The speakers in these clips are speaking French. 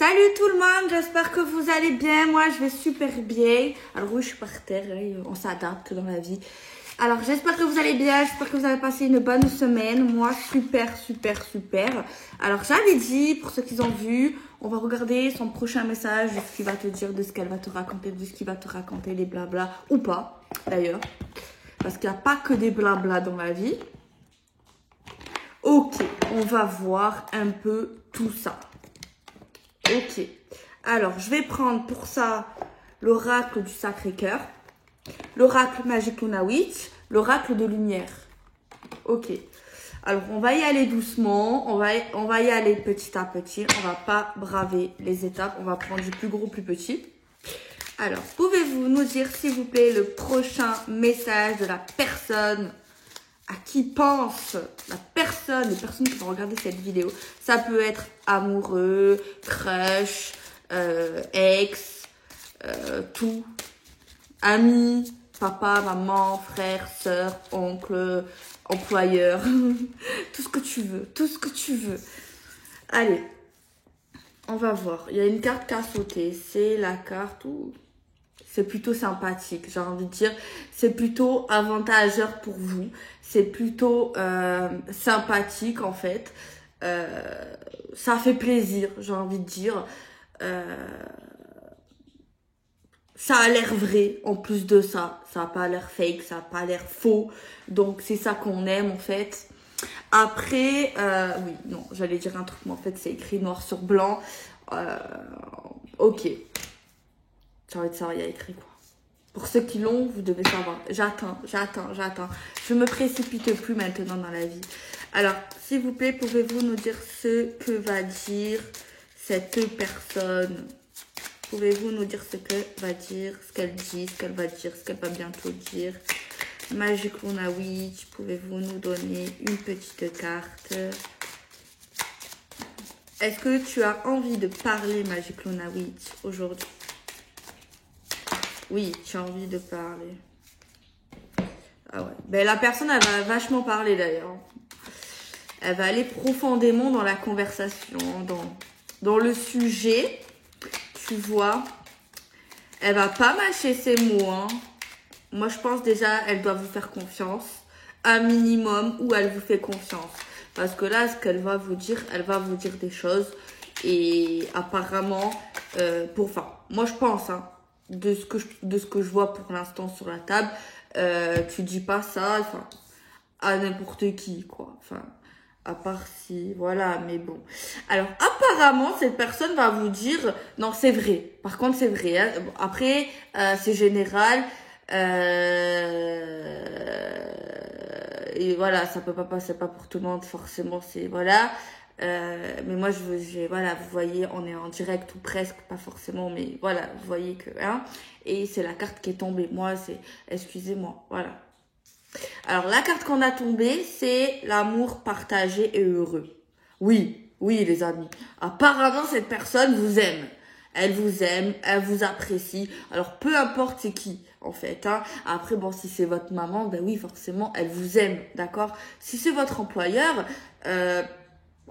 Salut tout le monde, j'espère que vous allez bien. Moi, je vais super bien. Alors oui, je suis par terre, hein, on s'adapte dans la vie. Alors, j'espère que vous allez bien, j'espère que vous avez passé une bonne semaine. Moi, super. Alors, j'avais dit, pour ceux qui ont vu, on va regarder son prochain message, de ce qu'il va te dire, de ce qu'elle va te raconter, de ce qu'il va te raconter, les blabla, ou pas, d'ailleurs. Parce qu'il n'y a pas que des blabla dans la vie. Ok, on va voir un peu tout ça. Ok, alors je vais prendre pour ça l'oracle du Sacré-Cœur, l'oracle Magic Luna Witch, l'oracle de lumière. Ok, alors on va y aller doucement, on va y aller petit à petit, on va pas braver les étapes, on va prendre du plus gros au plus petit. Alors, pouvez-vous nous dire s'il vous plaît le prochain message de la personne à qui pense la personne, les personnes qui vont regarder cette vidéo. Ça peut être amoureux, crush, ex, tout, ami, papa, maman, frère, soeur, oncle, employeur, tout ce que tu veux. Allez, on va voir. Il y a une carte qui a sauté, c'est la carte où c'est plutôt sympathique, j'ai envie de dire. C'est plutôt avantageur pour vous. C'est plutôt sympathique, en fait. Ça fait plaisir, j'ai envie de dire. Ça a l'air vrai, en plus de ça. Ça n'a pas l'air fake, ça n'a pas l'air faux. Donc, c'est ça qu'on aime, en fait. Après, oui, non, j'allais dire un truc, mais en fait, c'est écrit noir sur blanc. Ok. J'ai envie de savoir, il y a écrit quoi. Pour ceux qui l'ont, vous devez savoir. J'attends. Je me précipite plus maintenant dans la vie. Alors, s'il vous plaît, pouvez-vous nous dire ce que va dire cette personne? Pouvez-vous nous dire ce qu'elle va dire, ce qu'elle dit, ce qu'elle va dire, ce qu'elle va bientôt dire? Magic Luna Witch, pouvez-vous nous donner une petite carte? Est-ce que tu as envie de parler, Magic Luna Witch, aujourd'hui? Oui, tu as envie de parler. Ah ouais. Ben, la personne, elle va vachement parler d'ailleurs. Elle va aller profondément dans la conversation, dans le sujet. Tu vois. Elle va pas mâcher ses mots. Hein. Moi, je pense déjà, elle doit vous faire confiance. Un minimum où elle vous fait confiance. Parce que là, ce qu'elle va vous dire, elle va vous dire des choses. Et apparemment, moi je pense, hein. De ce que je vois pour l'instant sur la table, tu dis pas ça, enfin, à n'importe qui, quoi. Enfin, à part si, voilà, mais bon. Alors, apparemment, cette personne va vous dire, non, c'est vrai. Par contre, c'est vrai. Hein. Bon, après, c'est général. Et voilà, ça peut pas passer pas pour tout le monde, forcément, c'est, voilà. Mais moi, voilà, vous voyez, on est en direct ou presque, pas forcément, mais voilà, vous voyez que, hein, et c'est la carte qui est tombée. Moi, excusez-moi, voilà. Alors, la carte qu'on a tombée, c'est l'amour partagé et heureux. Oui, les amis. Apparemment, cette personne vous aime. Elle vous aime, elle vous apprécie. Alors, peu importe c'est qui, en fait. Hein. Après, bon, si c'est votre maman, ben oui, forcément, elle vous aime, d'accord? Si c'est votre employeur,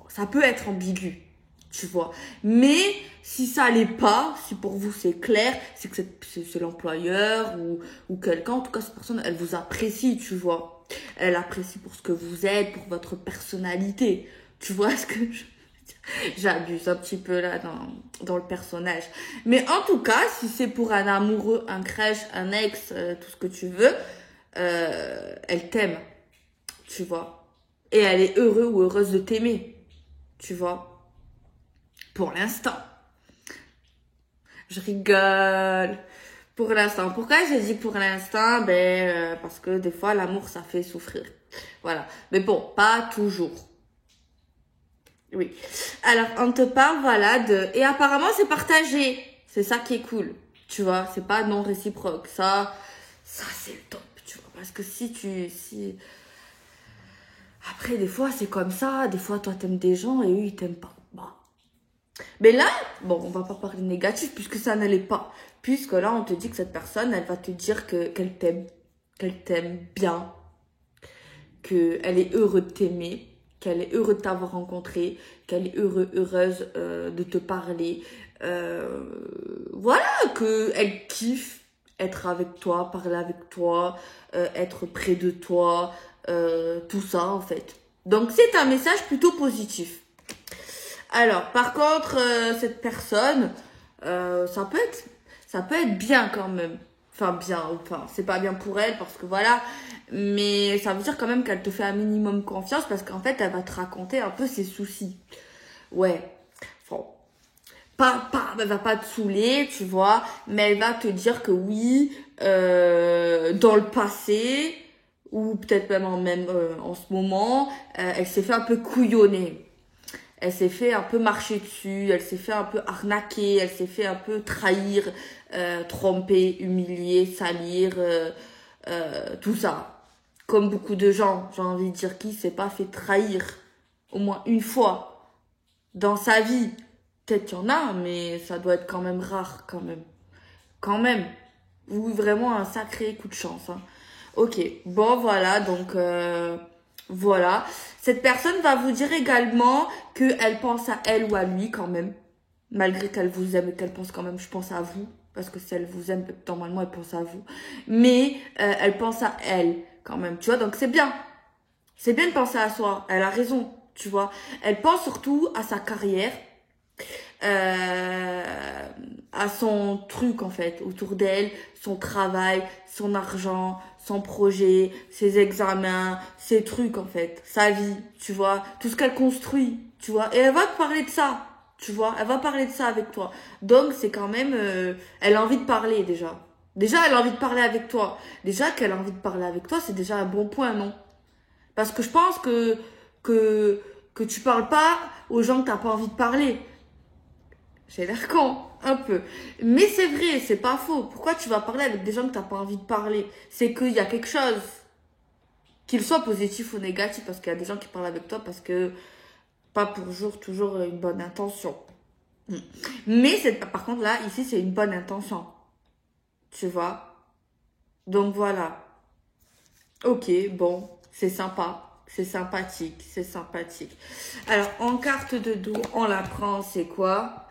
ça peut être ambigu, tu vois. Mais si ça l'est pas, si pour vous c'est clair, c'est que c'est l'employeur ou quelqu'un, en tout cas cette personne, elle vous apprécie, tu vois. Elle apprécie pour ce que vous êtes, pour votre personnalité. Tu vois ce que j'abuse un petit peu là dans le personnage. Mais en tout cas, si c'est pour un amoureux, un crush, un ex, tout ce que tu veux, elle t'aime, tu vois. Et elle est heureuse ou heureuse de t'aimer. Tu vois, pour l'instant. Je rigole. Pour l'instant. Pourquoi j'ai dit pour l'instant? Parce que des fois, l'amour, ça fait souffrir. Voilà. Mais bon, pas toujours. Oui. Alors, on te parle, voilà, et apparemment, c'est partagé. C'est ça qui est cool. Tu vois, c'est pas non réciproque. Ça c'est le top, tu vois. Parce que si... Après, des fois, c'est comme ça. Des fois, toi, t'aimes des gens et eux, ils t'aiment pas. Bon. Mais là, bon, on va pas parler négatif puisque ça n'allait pas. Puisque là, on te dit que cette personne, elle va te dire qu'elle t'aime bien, qu'elle est heureuse de t'aimer. qu'elle est heureuse de t'avoir rencontré, qu'elle est heureuse de te parler. Voilà, qu'elle kiffe être avec toi, parler avec toi, être près de toi, tout ça en fait. Donc c'est un message plutôt positif. Alors, par contre, cette personne, ça peut être bien quand même. Enfin, bien, enfin, c'est pas bien pour elle parce que voilà. Mais ça veut dire quand même qu'elle te fait un minimum confiance parce qu'en fait, elle va te raconter un peu ses soucis. Ouais. Bon. Elle va pas te saouler, tu vois, mais elle va te dire que oui, dans le passé, ou peut-être même en ce moment, elle s'est fait un peu couillonner. Elle s'est fait un peu marcher dessus, elle s'est fait un peu arnaquer, elle s'est fait un peu trahir, tromper, humilier, salir, tout ça. Comme beaucoup de gens, j'ai envie de dire, qui s'est pas fait trahir au moins une fois dans sa vie. Peut-être qu'il y en a, mais ça doit être quand même rare, quand même. Quand même. Ou vraiment un sacré coup de chance. Hein. Ok, bon voilà, donc voilà. Cette personne va vous dire également qu'elle pense à elle ou à lui quand même. Malgré qu'elle vous aime et qu'elle pense quand même, je pense à vous. Parce que si elle vous aime, normalement elle pense à vous. Mais elle pense à elle quand même, tu vois, donc c'est bien. C'est bien de penser à soi, elle a raison, tu vois. Elle pense surtout à sa carrière. À son truc en fait autour d'elle, son travail, son argent, son projet, ses examens, ses trucs en fait, sa vie, tu vois, tout ce qu'elle construit, tu vois, et elle va te parler de ça, tu vois, elle va parler de ça avec toi. Donc c'est quand même, elle a envie de parler déjà. Déjà elle a envie de parler avec toi. Déjà qu'elle a envie de parler avec toi, c'est déjà un bon point, non? Parce que je pense que que tu parles pas aux gens que t'as pas envie de parler. J'ai l'air con, un peu. Mais c'est vrai, c'est pas faux. Pourquoi tu vas parler avec des gens que t'as pas envie de parler? C'est qu'il y a quelque chose, qu'il soit positif ou négatif, parce qu'il y a des gens qui parlent avec toi parce que, pas pour toujours une bonne intention. Mais par contre là, ici, c'est une bonne intention. Tu vois? Donc voilà. Ok, bon, c'est sympa. C'est sympathique, c'est sympathique. Alors, en carte de dos, on la prend, c'est quoi?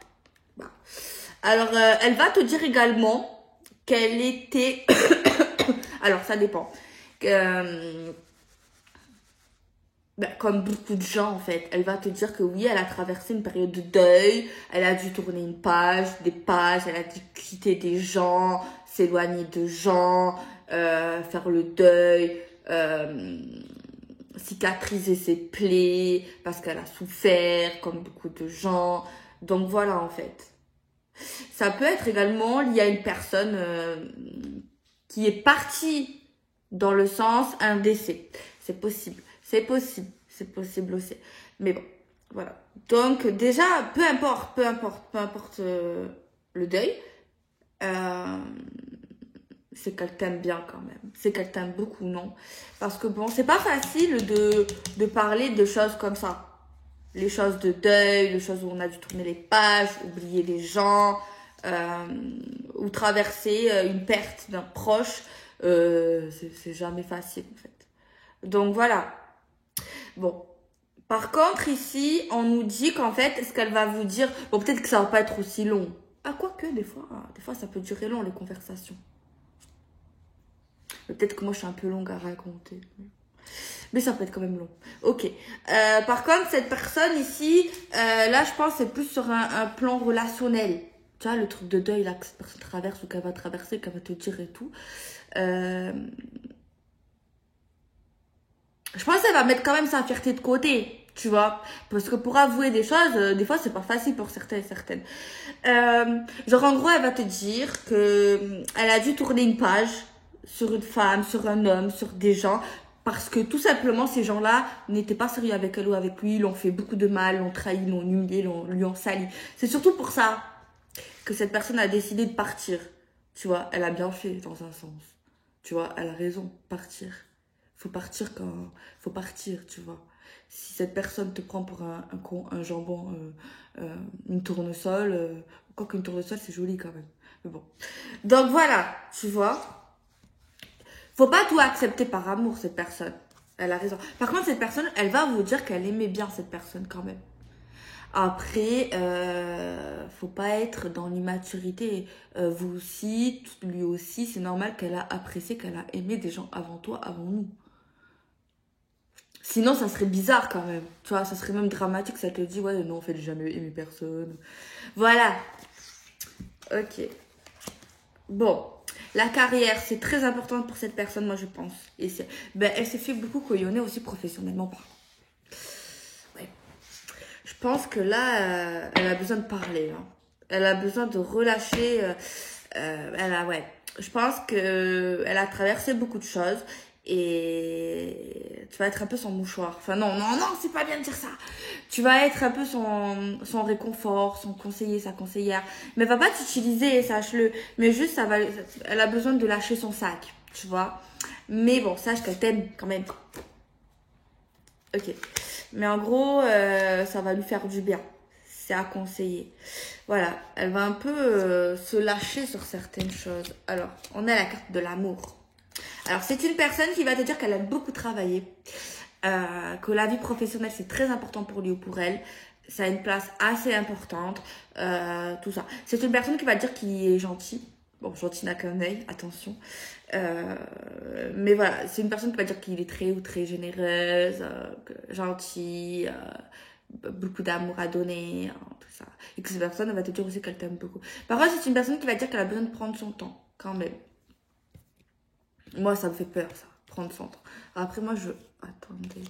Bah. Alors, elle va te dire également qu'elle était... Alors, ça dépend. Comme beaucoup de gens, en fait, elle va te dire que oui, elle a traversé une période de deuil. Elle a dû tourner une page, des pages. Elle a dû quitter des gens, s'éloigner de gens, faire le deuil, cicatriser ses plaies parce qu'elle a souffert, comme beaucoup de gens. Donc, voilà, en fait. Ça peut être également lié à une personne qui est partie dans le sens un décès. C'est possible. C'est possible. C'est possible aussi. Mais bon, voilà. Donc déjà, peu importe le deuil, c'est qu'elle t'aime bien quand même. C'est qu'elle t'aime beaucoup, non? Parce que bon, c'est pas facile de parler de choses comme ça. Les choses de deuil, les choses où on a dû tourner les pages, oublier les gens, ou traverser une perte d'un proche, c'est jamais facile en fait. Donc voilà. Bon. Par contre, ici, on nous dit qu'en fait, ce qu'elle va vous dire, bon, peut-être que ça va pas être aussi long. Ah, quoique, des fois, ça peut durer long, les conversations. Peut-être que moi, je suis un peu longue à raconter. Mais ça peut être quand même long. Ok. Par contre, cette personne ici, là, je pense, c'est plus sur un plan relationnel. Tu vois, le truc de deuil, là, que cette personne traverse ou qu'elle va traverser, qu'elle va te dire et tout. Je pense qu'elle va mettre quand même sa fierté de côté, tu vois. Parce que pour avouer des choses, des fois, c'est pas facile pour certains et certaines. Genre, en gros, elle va te dire que elle a dû tourner une page sur une femme, sur un homme, sur des gens. Parce que tout simplement, ces gens-là n'étaient pas sérieux avec elle ou avec lui, l'ont fait beaucoup de mal, l'ont trahi, l'ont humilié, lui ont sali. C'est surtout pour ça que cette personne a décidé de partir. Tu vois, elle a bien fait dans un sens. Tu vois, elle a raison, partir. Faut partir, tu vois. Si cette personne te prend pour un con, un jambon, une tournesol, quoi qu'une tournesol, c'est joli quand même. Mais bon. Donc voilà, tu vois. Faut pas tout accepter par amour, cette personne. Elle a raison. Par contre, cette personne, elle va vous dire qu'elle aimait bien cette personne quand même. Après, faut pas être dans l'immaturité. Vous aussi, lui aussi, c'est normal qu'elle a apprécié, qu'elle a aimé des gens avant toi, avant nous. Sinon, ça serait bizarre quand même. Tu vois, ça serait même dramatique. Ça te dit, ouais, non, en fait, j'ai jamais aimé personne. Voilà. Ok. Bon. La carrière, c'est très important pour cette personne, moi, je pense. Et ben, elle s'est fait beaucoup couillonner aussi professionnellement parlant. Ouais. Je pense que là, elle a besoin de parler. Hein. Elle a besoin de relâcher. Ouais. Je pense que elle a traversé beaucoup de choses et tu vas être un peu son mouchoir. Enfin non, non, non, c'est pas bien de dire ça. Tu vas être un peu son réconfort, son conseiller, sa conseillère. Mais elle va pas t'utiliser, sache-le. Mais juste, elle a besoin de lâcher son sac, tu vois. Mais bon, sache qu'elle t'aime quand même. Ok. Mais en gros, ça va lui faire du bien. C'est à conseiller. Voilà, elle va un peu se lâcher sur certaines choses. Alors, on a la carte de l'amour. Alors, c'est une personne qui va te dire qu'elle aime beaucoup travailler, que la vie professionnelle, c'est très important pour lui ou pour elle. Ça a une place assez importante, tout ça. C'est une personne qui va te dire qu'il est gentil. Bon, gentil n'a qu'un œil, attention. Mais voilà, c'est une personne qui va dire qu'il est très ou très généreuse, gentil, beaucoup d'amour à donner, hein, tout ça. Et que cette personne va te dire aussi qu'elle t'aime beaucoup. Par contre, c'est une personne qui va dire qu'elle a besoin de prendre son temps, quand même. Moi, ça me fait peur, ça, prendre son temps. Après, moi, Attendez.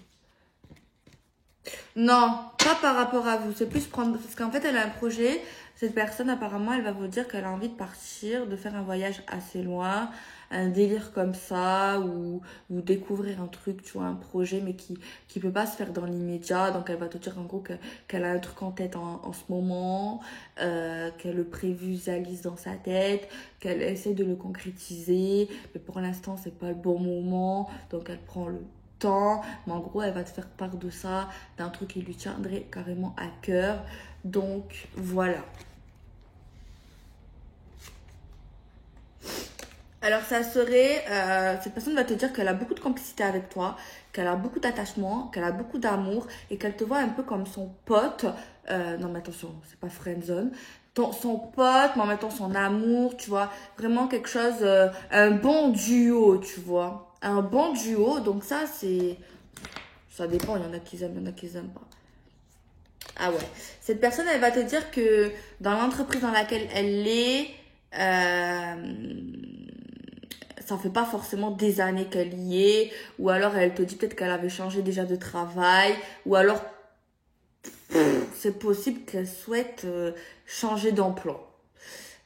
Non, pas par rapport à vous. C'est plus prendre... Parce qu'en fait, elle a un projet. Cette personne, apparemment, elle va vous dire qu'elle a envie de partir, de faire un voyage assez loin, un délire comme ça, ou découvrir un truc, tu vois, un projet, mais qui peut pas se faire dans l'immédiat. Donc, elle va te dire en gros qu'elle a un truc en tête en ce moment, qu'elle le prévisualise dans sa tête, qu'elle essaie de le concrétiser. Mais pour l'instant, c'est pas le bon moment. Donc, elle prend le temps, mais en gros elle va te faire part de ça, d'un truc qui lui tiendrait carrément à cœur. Donc voilà. Alors ça serait, cette personne va te dire qu'elle a beaucoup de complicité avec toi, qu'elle a beaucoup d'attachement, qu'elle a beaucoup d'amour et qu'elle te voit un peu comme son pote. Non mais attention, c'est pas friendzone. Son pote, mais en mettant son amour, tu vois. Vraiment quelque chose, un bon duo, tu vois. Un bon duo, donc ça c'est... Ça dépend, il y en a qui aiment, il y en a qui aiment pas. Ah ouais. Cette personne, elle va te dire que dans l'entreprise dans laquelle elle est, ça fait pas forcément des années qu'elle y est, ou alors elle te dit peut-être qu'elle avait changé déjà de travail, ou alors c'est possible qu'elle souhaite changer d'emploi.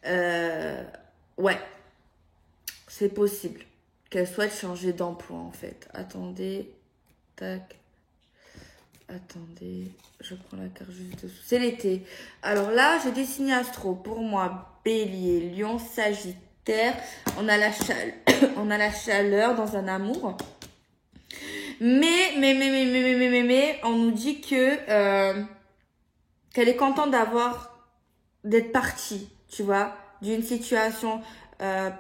Ouais, c'est possible qu'elle souhaite changer d'emploi en fait. Attendez, tac. Attendez, je prends la carte juste dessous. C'est l'été. Alors là, j'ai des signes astro. Pour moi, Bélier, Lion, Sagittaire. On a on a la chaleur dans un amour. Mais, on nous dit que qu'elle est contente d'être partie, tu vois, d'une situation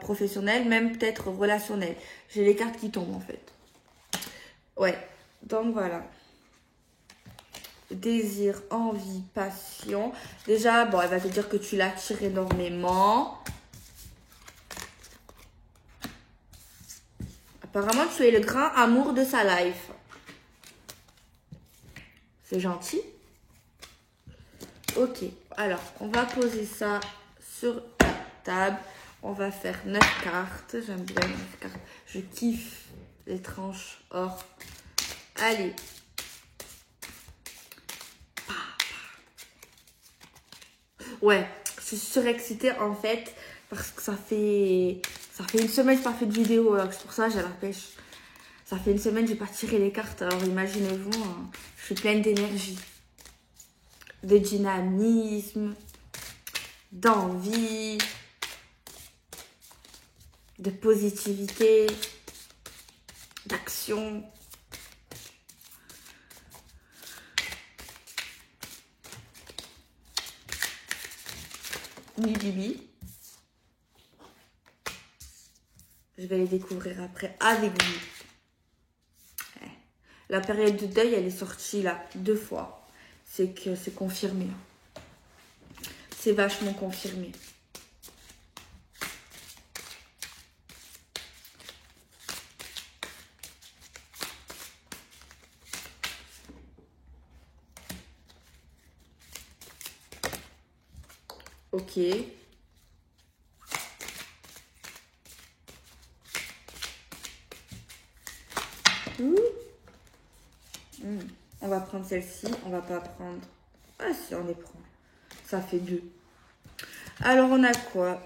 professionnelle, même peut-être relationnelle. J'ai les cartes qui tombent en fait. Ouais, donc voilà. Désir, envie, passion. Déjà, bon, elle va te dire que tu l'attires énormément. Apparemment, tu es le grand amour de sa life. C'est gentil. Ok, alors, on va poser ça sur la table. On va faire 9 cartes. J'aime bien 9 cartes. Je kiffe les tranches or. Allez. Ouais, je suis surexcitée en fait parce que ça fait une semaine que j'ai pas fait de vidéo, alors c'est pour ça que j'ai la pêche. Ça fait une semaine que j'ai pas tiré les cartes, alors imaginez-vous, hein, je suis pleine d'énergie, de dynamisme, d'envie, de positivité, d'action. Bibi. Je vais les découvrir après avec vous. La période de deuil, elle est sortie là 2 fois. C'est que c'est confirmé. C'est vachement confirmé. Ok. On va prendre celle-ci. On va pas prendre... Ah si, on les prend. Ça fait 2. Alors, on a quoi?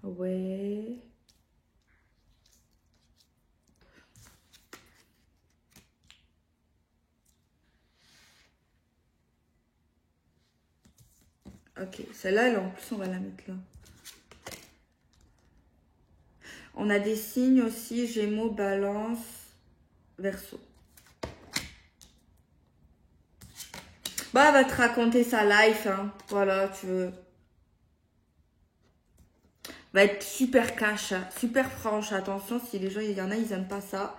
Ouais. Ok, celle-là, en plus, on va la mettre là. On a des signes aussi, Gémeaux, Balance, Verseau. Bah, elle va te raconter sa life, hein. Voilà, tu veux. Va être super cash, hein, super franche. Attention, si les gens, il y en a, ils aiment pas ça.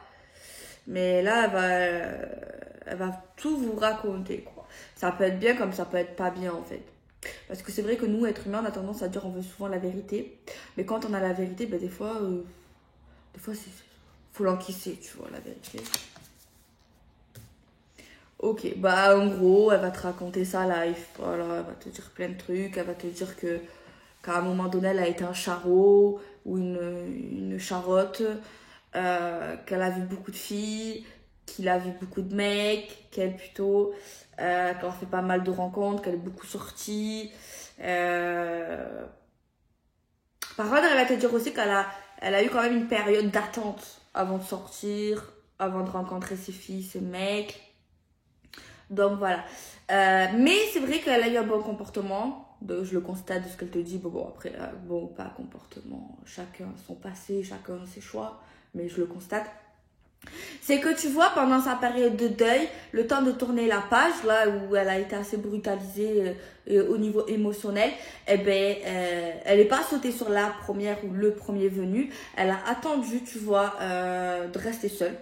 Mais là, elle va tout vous raconter, quoi. Ça peut être bien comme ça peut être pas bien, en fait. Parce que c'est vrai que nous, êtres humains, on a tendance à dire on veut souvent la vérité. Mais quand on a la vérité, ben, des fois, c'est faut l'encaisser, tu vois, la vérité. Ok, bah en gros, elle va te raconter sa life. Voilà, elle va te dire plein de trucs. Elle va te dire qu'à un moment donné, elle a été un charreau ou une charotte. Qu'elle a vu beaucoup de filles, qu'il a vu beaucoup de mecs, qu'elle plutôt, qu'elle a fait pas mal de rencontres, qu'elle est beaucoup sortie. Par contre, elle va te dire aussi elle a eu quand même une période d'attente avant de sortir, avant de rencontrer ses filles, ses mecs. Donc voilà. Mais c'est vrai qu'elle a eu un bon comportement. Je le constate de ce qu'elle te dit. Bon, après, bon, pas comportement. Chacun son passé, chacun ses choix. Mais je le constate. C'est que tu vois, pendant sa période de deuil, le temps de tourner la page, là où elle a été assez brutalisée au niveau émotionnel, eh ben, elle n'est pas sautée sur la première ou le premier venu. Elle a attendu, tu vois, de rester seule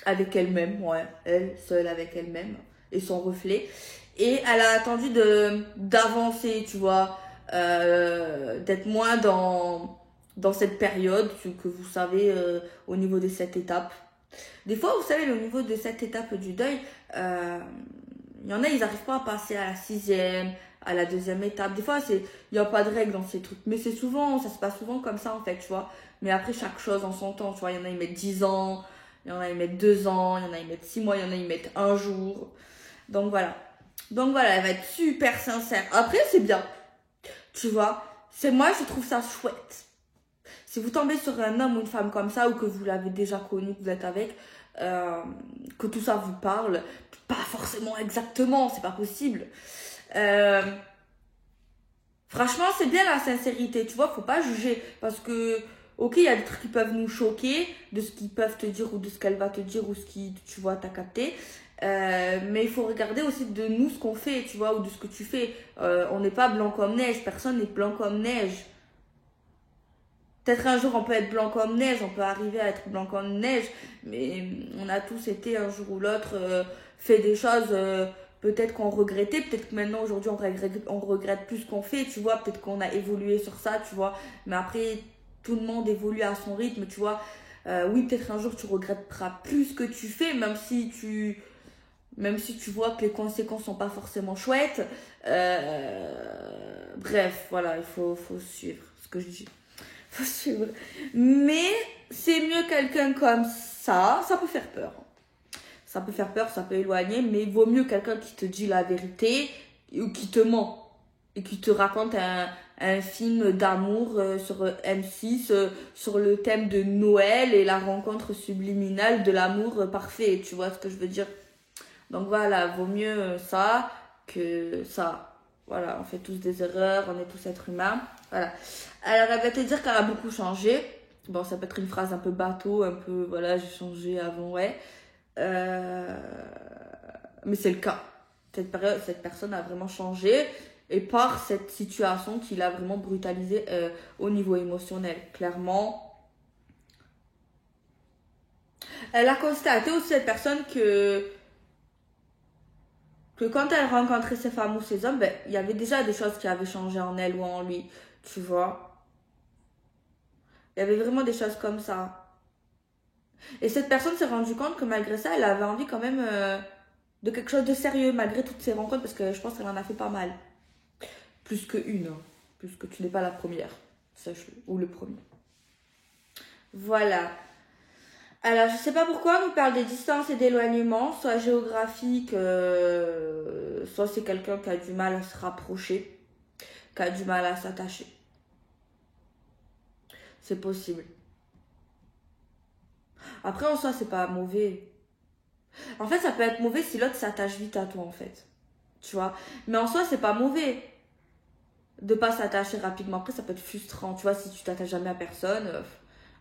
avec elle-même, ouais, elle, seule avec elle-même et son reflet. Et elle a attendu d'avancer, tu vois, d'être moins dans cette période que vous savez au niveau des 7 étapes. Des fois, vous savez, au niveau de cette étape du deuil, il y en a, ils n'arrivent pas à passer à la 6e, à la 2e étape. Des fois, il n'y a pas de règle dans ces trucs. Mais ça se passe souvent comme ça, en fait, tu vois. Mais après, chaque chose en son temps, tu vois. Il y en a, ils mettent 10 ans, il y en a, ils mettent 2 ans, il y en a, ils mettent 6 mois, il y en a, ils mettent 1 jour. Donc voilà, elle va être super sincère. Après, c'est bien, tu vois. Moi, je trouve ça chouette. Si vous tombez sur un homme ou une femme comme ça, ou que vous l'avez déjà connu, que vous êtes avec, que tout ça vous parle, pas forcément exactement, c'est pas possible. Franchement, c'est bien la sincérité, tu vois, faut pas juger. Parce que, ok, il y a des trucs qui peuvent nous choquer, de ce qu'ils peuvent te dire, ou de ce qu'elle va te dire, ou ce qui, tu vois, t'as capté. Mais il faut regarder aussi de nous ce qu'on fait, tu vois, ou de ce que tu fais. On n'est pas blanc comme neige, personne n'est blanc comme neige. Peut-être un jour on peut être blanc comme neige, on peut arriver à être blanc comme neige, mais on a tous été un jour ou l'autre fait des choses peut-être qu'on regrettait, peut-être que maintenant aujourd'hui on regrette plus ce qu'on fait, tu vois, peut-être qu'on a évolué sur ça, tu vois, mais après tout le monde évolue à son rythme, tu vois. Oui, peut-être un jour tu regretteras plus ce que tu fais, même si tu vois que les conséquences sont pas forcément chouettes. Bref, voilà, il faut suivre ce que je dis. Faut suivre. Mais c'est mieux quelqu'un comme ça peut faire peur. Ça peut faire peur, ça peut éloigner, mais il vaut mieux quelqu'un qui te dit la vérité ou qui te ment et qui te raconte un film d'amour sur M6 sur le thème de Noël et la rencontre subliminale de l'amour parfait, tu vois ce que je veux dire. Donc voilà, vaut mieux ça que ça. Voilà, on fait tous des erreurs, on est tous êtres humains. Voilà. Alors, elle va te dire qu'elle a beaucoup changé. Bon, ça peut être une phrase un peu bateau, un peu, voilà, j'ai changé avant, ouais. Mais c'est le cas. Cette personne a vraiment changé. Et par cette situation qui l'a vraiment brutalisé au niveau émotionnel. Clairement. Elle a constaté aussi, cette personne, que quand elle rencontrait ses femmes ou ses hommes, ben, il y avait déjà des choses qui avaient changé en elle ou en lui, tu vois. Il y avait vraiment des choses comme ça. Et cette personne s'est rendue compte que malgré ça, elle avait envie quand même de quelque chose de sérieux, malgré toutes ces rencontres, parce que je pense qu'elle en a fait pas mal. Plus qu'une, hein. Plus que tu n'es pas la première, sache-le, ou le premier. Voilà. Alors, je sais pas pourquoi on nous parle des distances et d'éloignement, soit géographique, soit c'est quelqu'un qui a du mal à se rapprocher, qui a du mal à s'attacher. C'est possible. Après, en soi, c'est pas mauvais. En fait, ça peut être mauvais si l'autre s'attache vite à toi, en fait. Tu vois. Mais en soi, c'est pas mauvais de pas s'attacher rapidement. Après, ça peut être frustrant, tu vois, si tu t'attaches jamais à personne.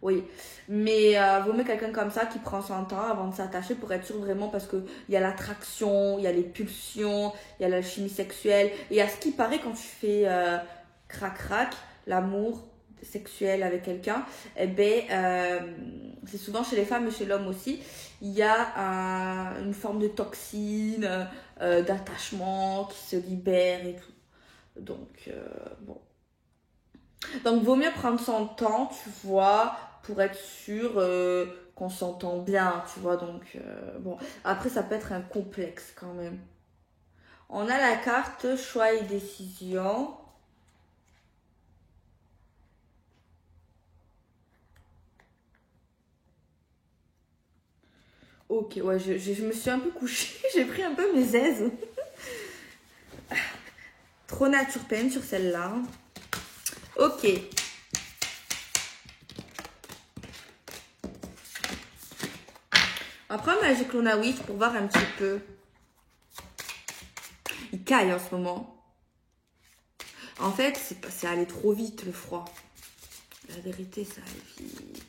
Oui. Mais vaut mieux quelqu'un comme ça qui prend son temps avant de s'attacher pour être sûr vraiment, parce que il y a l'attraction, il y a les pulsions, il y a l'alchimie sexuelle. Et à ce qui paraît, quand tu fais crac-crac, l'amour sexuel avec quelqu'un, eh ben, c'est souvent chez les femmes et chez l'homme aussi, il y a une forme de toxine, d'attachement qui se libère et tout. Donc, bon. Donc, vaut mieux prendre son temps, tu vois, pour être sûr qu'on s'entend bien, tu vois. Donc, bon. Après, ça peut être un complexe quand même. On a la carte choix et décision. Ok, ouais, je me suis un peu couchée, j'ai pris un peu mes aises. Trop nature peine sur celle-là. Ok. Après, Magic Luna Witch pour voir un petit peu. Il caille en ce moment. En fait, c'est allé trop vite le froid. La vérité, ça allait vite.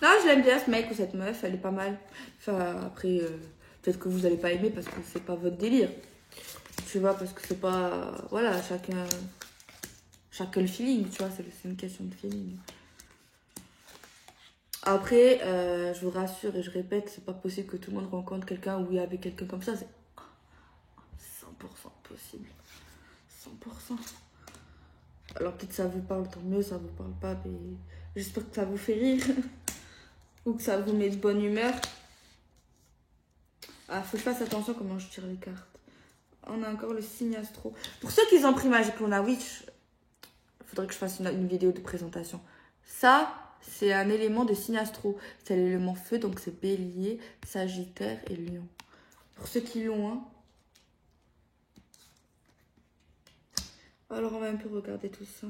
Non, je l'aime bien ce mec ou cette meuf, elle est pas mal. Enfin, après, peut-être que vous allez pas aimer parce que c'est pas votre délire. Tu vois, parce que c'est pas. Voilà, chacun le feeling, tu vois, c'est une question de feeling. Après, je vous rassure et je répète, c'est pas possible que tout le monde rencontre quelqu'un ou il y avait quelqu'un comme ça, c'est 100% possible. 100%. Alors peut-être ça vous parle, tant mieux, ça vous parle pas, mais j'espère que ça vous fait rire. Ou que ça vous met de bonne humeur. Ah, faut que je fasse attention comment je tire les cartes. On a encore le signe astro. Pour ceux qui ont pris Magic Luna Witch, il faudrait que je fasse une vidéo de présentation. Ça, c'est un élément de signe astro. C'est l'élément feu, donc c'est bélier, sagittaire et lion. Pour ceux qui l'ont, hein. Alors on va un peu regarder tout ça.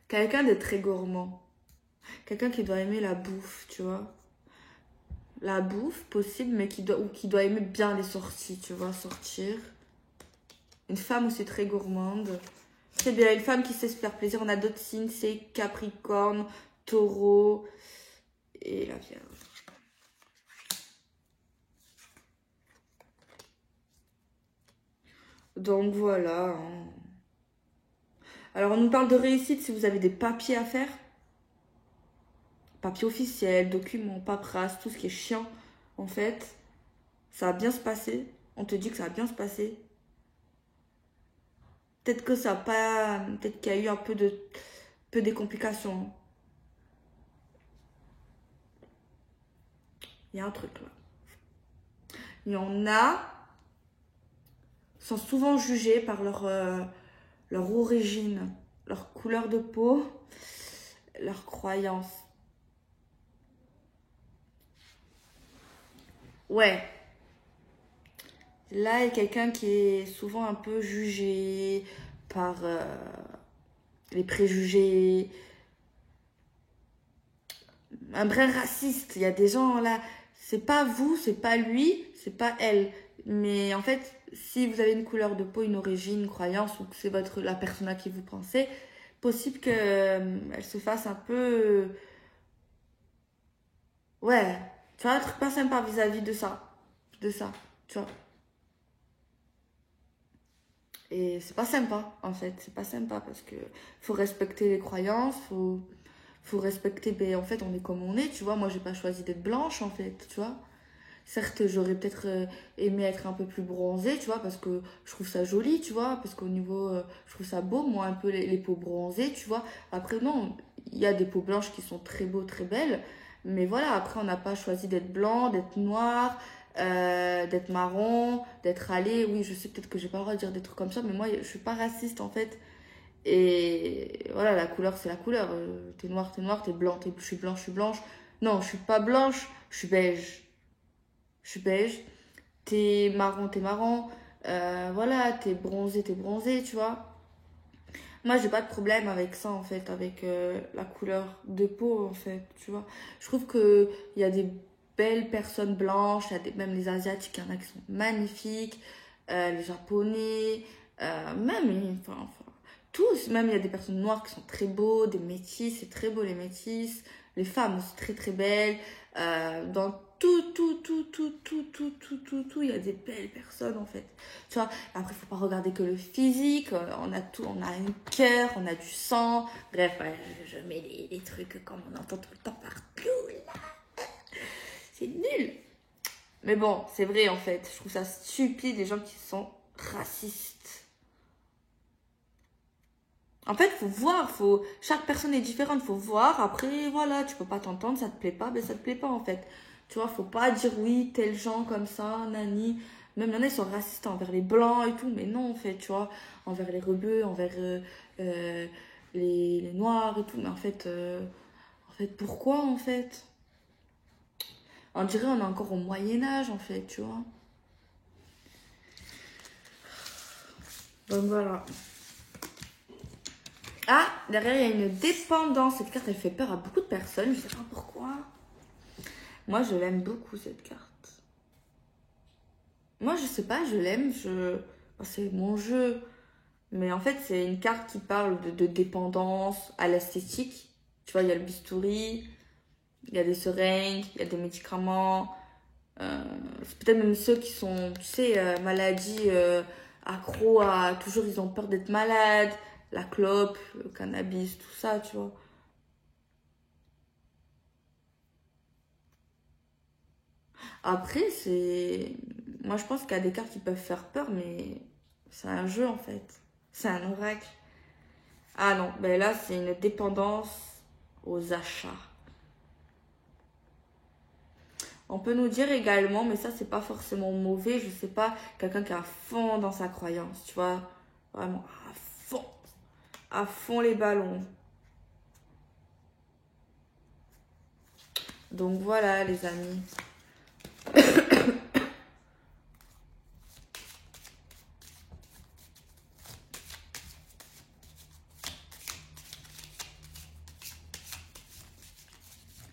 Quelqu'un de très gourmand. Quelqu'un qui doit aimer la bouffe, tu vois. La bouffe, possible, mais qui doit aimer bien les sorties, tu vois, sortir. Une femme aussi très gourmande. C'est bien, une femme qui sait se faire plaisir. On a d'autres signes, c'est Capricorne, Taureau et la Vierge. Donc voilà. Hein. Alors on nous parle de réussite si vous avez des papiers à faire. Papiers officiels, documents, paperasse, tout ce qui est chiant. En fait, ça va bien se passer. On te dit que ça va bien se passer. Peut-être que ça n'a pas... Peut-être qu'il y a eu un peu des complications. Il y a un truc là. Il y en a sont souvent jugés par leur origine, leur couleur de peau, leur croyance. Ouais. Là, il y a quelqu'un qui est souvent un peu jugé par les préjugés. Un brin raciste. Il y a des gens là, c'est pas vous, c'est pas lui, c'est pas elle. Mais en fait, si vous avez une couleur de peau, une origine, une croyance, ou que c'est la personne à qui vous pensez, possible que elle se fasse un peu... Ouais, tu vois, un truc pas sympa vis-à-vis de ça. De ça, tu vois. Et c'est pas sympa, en fait. C'est pas sympa parce que faut respecter les croyances, faut respecter... Ben, en fait, on est comme on est, tu vois. Moi, j'ai pas choisi d'être blanche, en fait, tu vois. Certes, j'aurais peut-être aimé être un peu plus bronzée, tu vois, parce que je trouve ça joli, tu vois, parce qu'au niveau, je trouve ça beau, moi, un peu les peaux bronzées, tu vois. Après, non, il y a des peaux blanches qui sont très beaux, très belles, mais voilà, après, on n'a pas choisi d'être blanc, d'être noir, d'être marron, d'être râlé. Oui, je sais peut-être que j'ai pas le droit de dire des trucs comme ça, mais moi, je suis pas raciste, en fait. Et voilà, la couleur, c'est la couleur. T'es noir, t'es blanc, je suis blanche, je suis blanche. Non, je suis pas blanche, je suis beige. Je suis beige, t'es marron, voilà, t'es bronzé, tu vois. Moi, j'ai pas de problème avec ça, en fait, avec la couleur de peau, en fait, tu vois. Je trouve que il y a des belles personnes blanches, même les Asiatiques, il y en a qui sont magnifiques, les Japonais, enfin, tous, même il y a des personnes noires qui sont très beaux, des métis, c'est très beau les métis, les femmes aussi très très belles, dans tout, il y a des belles personnes en fait. Tu vois, après, il faut pas regarder que le physique, on a tout, on a un cœur, on a du sang, bref, ouais, je mets les trucs comme on entend tout le temps partout, là. C'est nul. Mais bon, c'est vrai en fait, je trouve ça stupide les gens qui sont racistes. En fait, faut voir, chaque personne est différente, faut voir. Après, voilà, tu peux pas t'entendre, ça te plaît pas, ben ça te plaît pas en fait. Tu vois, faut pas dire oui, tel genre comme ça, nani. Même il y en a, ils sont racistes envers les blancs et tout, mais non en fait, tu vois, envers les rebeux, envers euh, les noirs et tout. Mais en fait, pourquoi en fait? On dirait on est encore au Moyen Âge en fait, tu vois. Donc voilà. Ah, derrière, il y a une dépendance. Cette carte, elle fait peur à beaucoup de personnes. Je sais pas pourquoi. Moi, je l'aime beaucoup, cette carte. Moi, je sais pas, je l'aime. C'est mon jeu. Mais en fait, c'est une carte qui parle de dépendance à l'esthétique. Tu vois, il y a le bistouri, il y a des seringues, il y a des médicaments. C'est peut-être même ceux qui sont, tu sais, maladies accro à... Toujours, ils ont peur d'être malades. La clope, le cannabis, tout ça, tu vois. Après, c'est... Moi, je pense qu'il y a des cartes qui peuvent faire peur, mais c'est un jeu, en fait. C'est un oracle. Ah non, ben là, c'est une dépendance aux achats. On peut nous dire également, mais ça, c'est pas forcément mauvais, je sais pas, quelqu'un qui est à fond dans sa croyance, tu vois. Vraiment, à fond les ballons. Donc voilà, les amis.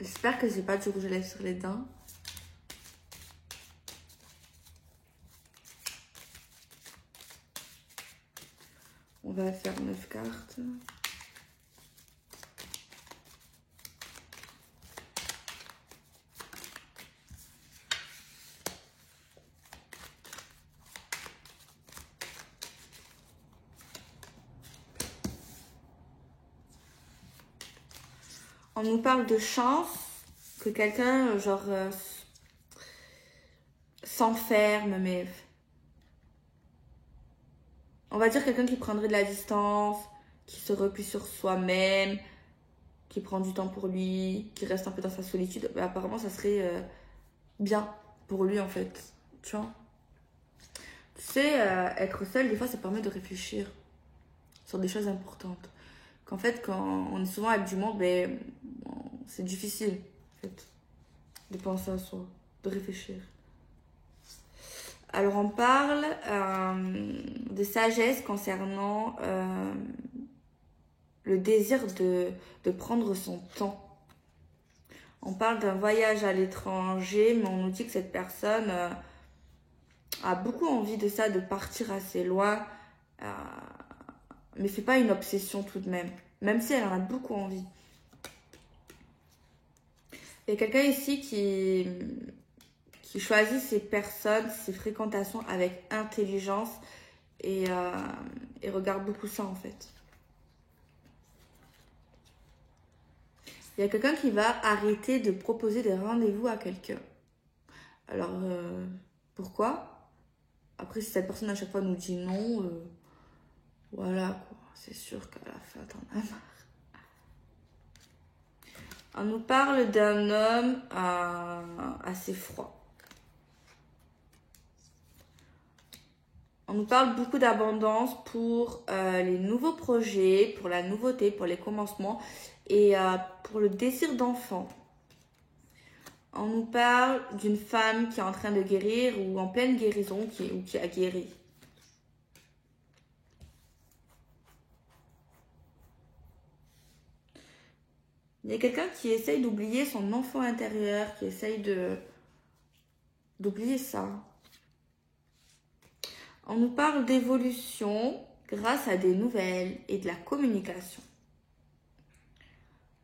J'espère que j'ai pas du rouge à lèvres sur les dents. On va faire 9 cartes. On nous parle de chance, que quelqu'un, genre, s'enferme, mais... On va dire quelqu'un qui prendrait de la distance, qui se replie sur soi-même, qui prend du temps pour lui, qui reste un peu dans sa solitude. Mais apparemment, ça serait bien pour lui, en fait. Tu vois? Tu sais, être seul, des fois, ça permet de réfléchir sur des choses importantes. Qu'en fait, quand on est souvent avec du monde, ben, c'est difficile, en fait, de penser à soi, de réfléchir. Alors, on parle de sagesse concernant le désir de prendre son temps. On parle d'un voyage à l'étranger, mais on nous dit que cette personne a beaucoup envie de ça, de partir assez loin. Euh, mais c'est pas une obsession tout de même. même si elle en a beaucoup envie. Il y a quelqu'un ici qui choisit ses personnes, ses fréquentations avec intelligence et regarde beaucoup ça en fait. Il y a quelqu'un qui va arrêter de proposer des rendez-vous à quelqu'un. Alors, pourquoi? Après, si cette personne à chaque fois nous dit non, voilà quoi, c'est sûr qu'à la fin, t'en as marre. On nous parle d'un homme assez froid. On nous parle beaucoup d'abondance pour les nouveaux projets, pour la nouveauté, pour les commencements et pour le désir d'enfant. On nous parle d'une femme qui est en train de guérir ou en pleine guérison ou qui a guéri. Il y a quelqu'un qui essaye d'oublier son enfant intérieur, qui essaye d'oublier ça. On nous parle d'évolution grâce à des nouvelles et de la communication.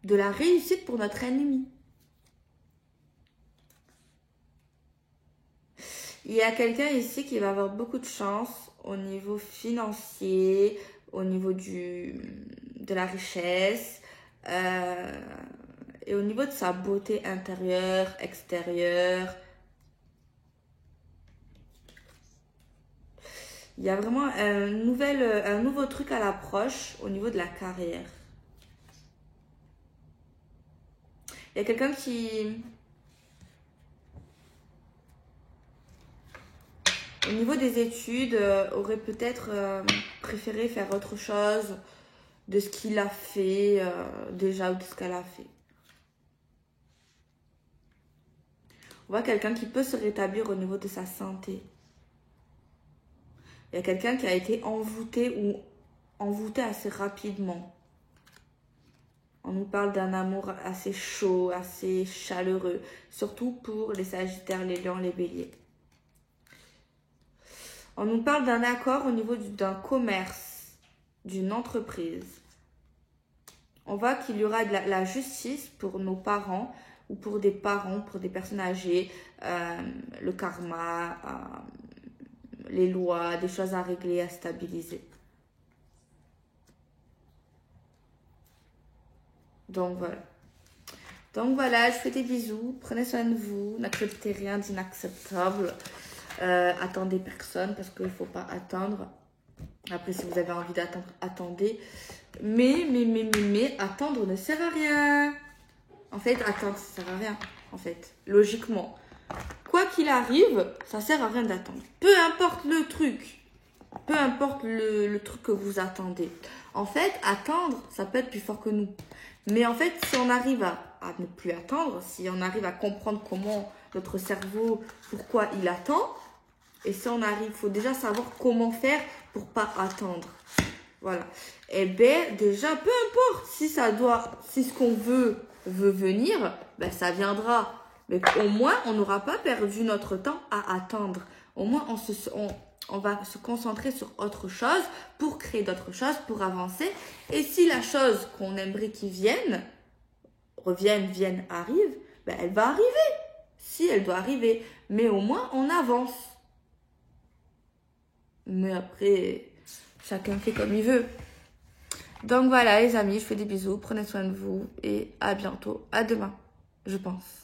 De la réussite pour notre ennemi. Il y a quelqu'un ici qui va avoir beaucoup de chance au niveau financier, au niveau de la richesse, et au niveau de sa beauté intérieure, extérieure. Il y a vraiment un nouveau truc à l'approche au niveau de la carrière. Il y a quelqu'un qui... Au niveau des études, aurait peut-être préféré faire autre chose de ce qu'il a fait déjà ou de ce qu'elle a fait. On voit quelqu'un qui peut se rétablir au niveau de sa santé. Il y a quelqu'un qui a été envoûté assez rapidement. On nous parle d'un amour assez chaud, assez chaleureux, surtout pour les Sagittaires, les Lions, les Béliers. On nous parle d'un accord au niveau d'un commerce, d'une entreprise. On voit qu'il y aura de la justice pour nos parents ou pour des parents, pour des personnes âgées, le karma, les lois, des choses à régler, à stabiliser. Donc voilà, je fais des bisous, prenez soin de vous, n'acceptez rien d'inacceptable. Attendez personne parce qu'il ne faut pas attendre. Après, si vous avez envie d'attendre, attendez. Mais, attendre ne sert à rien. En fait, attendre, ça sert à rien. En fait, logiquement. Quoi qu'il arrive, ça sert à rien d'attendre. Peu importe le truc. Peu importe le truc que vous attendez. En fait, attendre, ça peut être plus fort que nous. Mais en fait, si on arrive à ne plus attendre, si on arrive à comprendre comment notre cerveau, pourquoi il attend, et si on arrive, il faut déjà savoir comment faire pour pas attendre. Voilà. Et bien, déjà, peu importe si ce qu'on veut venir, ben ça viendra. Mais au moins, on n'aura pas perdu notre temps à attendre. Au moins, on va se concentrer sur autre chose pour créer d'autres choses, pour avancer. Et si la chose qu'on aimerait qu'il vienne, arrive, ben elle va arriver. Si elle doit arriver. Mais au moins, on avance. Mais après, chacun fait comme il veut. Donc voilà les amis, je fais des bisous, prenez soin de vous et à bientôt, à demain, je pense.